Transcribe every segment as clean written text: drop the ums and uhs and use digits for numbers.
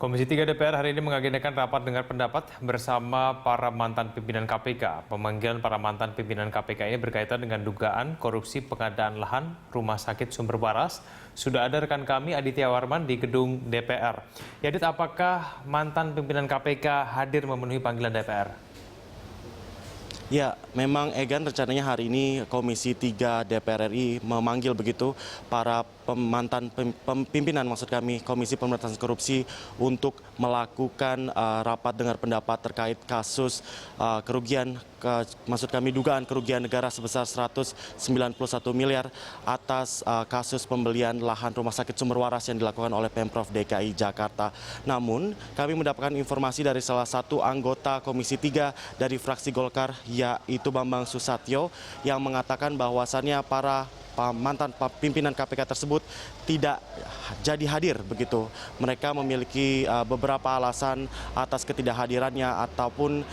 Komisi 3 DPR hari ini mengagendakan rapat dengar pendapat bersama para mantan pimpinan KPK. Pemanggilan para mantan pimpinan KPK ini berkaitan dengan dugaan korupsi pengadaan lahan Rumah Sakit Sumber Waras. Sudah ada rekan kami Aditya Warman di gedung DPR. Ya, Adit, apakah mantan pimpinan KPK hadir memenuhi panggilan DPR? Ya, memang Egan rencananya hari ini Komisi 3 DPR RI memanggil begitu para mantan pimpinan, maksud kami Komisi Pemberantasan Korupsi untuk melakukan rapat dengar pendapat terkait kasus kerugian, maksud kami dugaan kerugian negara sebesar 191 miliar atas kasus pembelian lahan Rumah Sakit Sumber Waras yang dilakukan oleh Pemprov DKI Jakarta. Namun, kami mendapatkan informasi dari salah satu anggota Komisi 3 dari fraksi Golkar, yaitu Bambang Susatyo, yang mengatakan bahwasannya para mantan pimpinan KPK tersebut tidak jadi hadir begitu. Mereka memiliki beberapa alasan atas ketidakhadirannya ataupun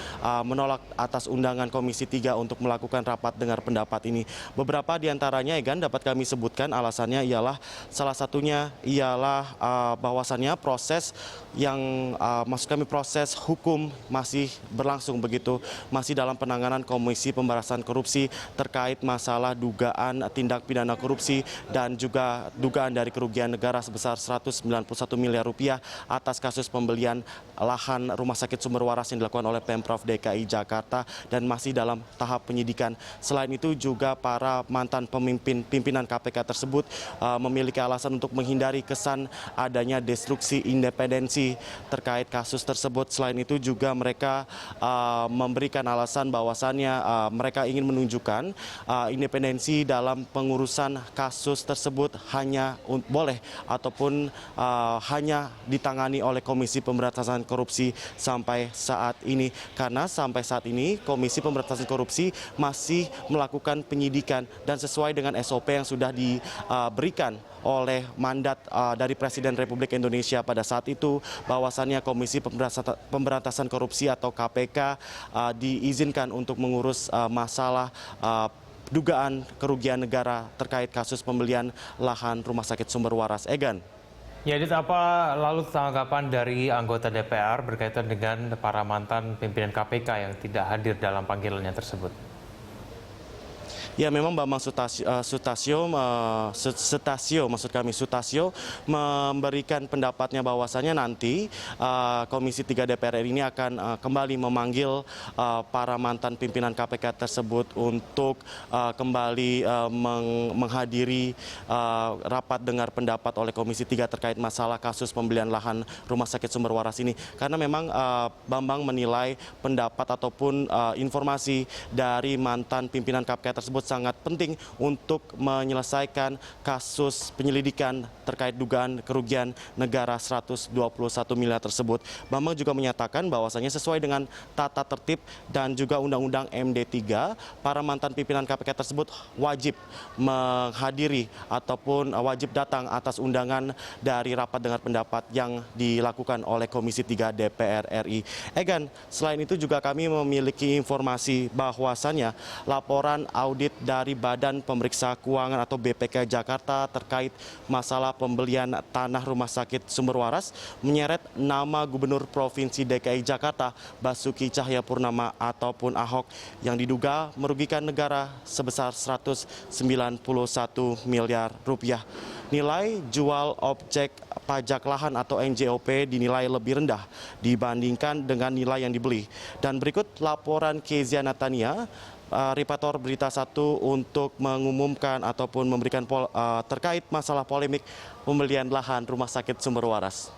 menolak atas undangan Komisi 3 untuk melakukan rapat dengar pendapat ini. Beberapa diantaranya, Egan, dapat kami sebutkan alasannya ialah salah satunya ialah bahwasannya proses yang maksud kami proses hukum masih berlangsung begitu, masih dalam penanganan Komisi Pemberantasan Korupsi terkait masalah dugaan tindak pidana korupsi dan juga dugaan dari kerugian negara sebesar 191 miliar rupiah atas kasus pembelian lahan Rumah Sakit Sumber Waras yang dilakukan oleh Pemprov DKI Jakarta dan masih dalam tahap penyidikan. Selain itu juga para mantan pimpinan KPK tersebut memiliki alasan untuk menghindari kesan adanya destruksi independensi terkait kasus tersebut. Selain itu juga mereka memberikan alasan bahwasannya mereka ingin menunjukkan independensi dalam pengurusan kasus tersebut hanya boleh ataupun hanya ditangani oleh Komisi Pemberantasan Korupsi sampai saat ini. Karena sampai saat ini Komisi Pemberantasan Korupsi masih melakukan penyidikan dan sesuai dengan SOP yang sudah diberikan oleh mandat dari Presiden Republik Indonesia pada saat itu, bahwasannya Komisi Pemberantasan Korupsi atau KPK diizinkan untuk mengurus masalah dugaan kerugian negara terkait kasus pembelian lahan Rumah Sakit Sumber Waras. Egan. Ya, Adit, apa lalu tanggapan dari anggota DPR berkaitan dengan para mantan pimpinan KPK yang tidak hadir dalam panggilannya tersebut? Ya, memang Bambang Sutasyo memberikan pendapatnya bahwasannya nanti Komisi 3 DPR RI ini akan kembali memanggil para mantan pimpinan KPK tersebut untuk kembali menghadiri rapat dengar pendapat oleh Komisi 3 terkait masalah kasus pembelian lahan Rumah Sakit Sumber Waras ini. Karena memang Bambang menilai pendapat ataupun informasi dari mantan pimpinan KPK tersebut sangat penting untuk menyelesaikan kasus penyelidikan terkait dugaan kerugian negara 121 miliar tersebut. Bambang juga menyatakan bahwasannya sesuai dengan tata tertib dan juga Undang-Undang MD3, para mantan pimpinan KPK tersebut wajib menghadiri ataupun wajib datang atas undangan dari rapat dengar pendapat yang dilakukan oleh Komisi 3 DPR RI. Egan, selain itu juga kami memiliki informasi bahwasannya laporan audit dari Badan Pemeriksa Keuangan atau BPK Jakarta terkait masalah pembelian tanah Rumah Sakit Sumber Waras menyeret nama Gubernur Provinsi DKI Jakarta Basuki Cahayapurnama ataupun Ahok yang diduga merugikan negara sebesar 191 miliar rupiah. Nilai jual objek pajak lahan atau NJOP dinilai lebih rendah dibandingkan dengan nilai yang dibeli. Dan berikut laporan Kezia Natania, Reporter Berita 1, untuk mengumumkan ataupun memberikan terkait masalah polemik pembelian lahan Rumah Sakit Sumber Waras.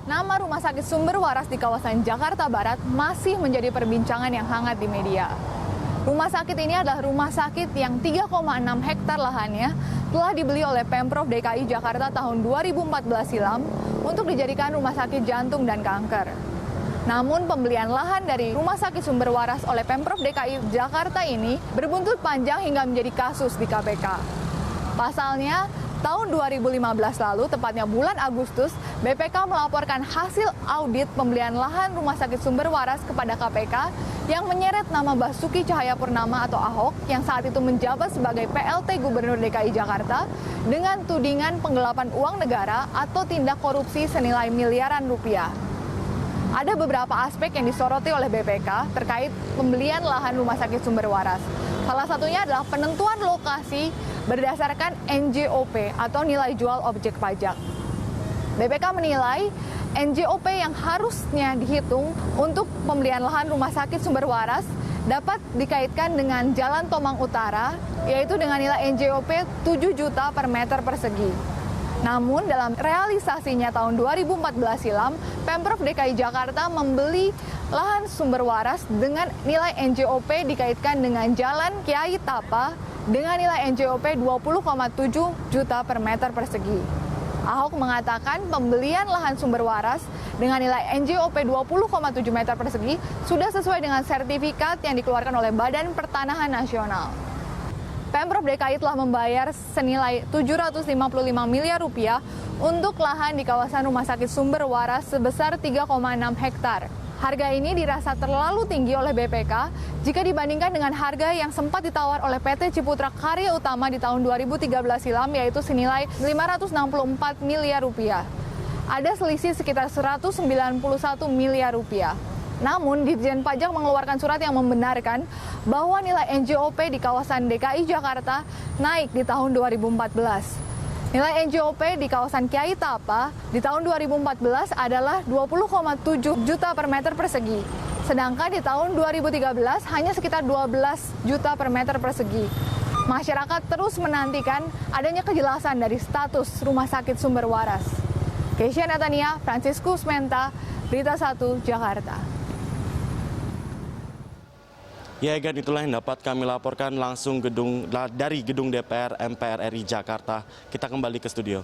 Nama Rumah Sakit Sumber Waras di kawasan Jakarta Barat masih menjadi perbincangan yang hangat di media. Rumah sakit ini adalah rumah sakit yang 3,6 hektar lahannya telah dibeli oleh Pemprov DKI Jakarta tahun 2014 silam untuk dijadikan rumah sakit jantung dan kanker. Namun pembelian lahan dari Rumah Sakit Sumber Waras oleh Pemprov DKI Jakarta ini berbuntut panjang hingga menjadi kasus di KPK. Pasalnya, Tahun 2015 lalu, tepatnya bulan Agustus, BPK melaporkan hasil audit pembelian lahan Rumah Sakit Sumber Waras kepada KPK yang menyeret nama Basuki Cahayapurnama atau Ahok yang saat itu menjabat sebagai PLT Gubernur DKI Jakarta dengan tudingan penggelapan uang negara atau tindak korupsi senilai miliaran rupiah. Ada beberapa aspek yang disoroti oleh BPK terkait pembelian lahan Rumah Sakit Sumber Waras. Salah satunya adalah penentuan lokasi berdasarkan NJOP atau nilai jual objek pajak. BPK menilai NJOP yang harusnya dihitung untuk pembelian lahan Rumah Sakit Sumber Waras dapat dikaitkan dengan Jalan Tomang Utara, yaitu dengan nilai NJOP 7 juta per meter persegi. Namun dalam realisasinya tahun 2014 silam, Pemprov DKI Jakarta membeli lahan Sumber Waras dengan nilai NJOP dikaitkan dengan Jalan Kiai Tapa dengan nilai NJOP 20,7 juta per meter persegi. Ahok mengatakan pembelian lahan Sumber Waras dengan nilai NJOP 20,7 meter persegi sudah sesuai dengan sertifikat yang dikeluarkan oleh Badan Pertanahan Nasional. Pemprov DKI telah membayar senilai 755 miliar rupiah untuk lahan di kawasan Rumah Sakit Sumber Waras sebesar 3,6 hektar. Harga ini dirasa terlalu tinggi oleh BPK jika dibandingkan dengan harga yang sempat ditawar oleh PT Ciputra Karya Utama di tahun 2013 silam, yaitu senilai 564 miliar rupiah. Ada selisih sekitar 191 miliar rupiah. Namun, Ditjen Pajak mengeluarkan surat yang membenarkan bahwa nilai NJOP di kawasan DKI Jakarta naik di tahun 2014. Nilai NJOP di kawasan Kiai Tapa di tahun 2014 adalah 20,7 juta per meter persegi. Sedangkan di tahun 2013 hanya sekitar 12 juta per meter persegi. Masyarakat terus menantikan adanya kejelasan dari status Rumah Sakit Sumber Waras. Keisha Natania, Franciscus Menta, Berita 1, Jakarta. Ya, Egan, itulah yang dapat kami laporkan langsung dari gedung DPR MPR RI Jakarta. Kita kembali ke studio.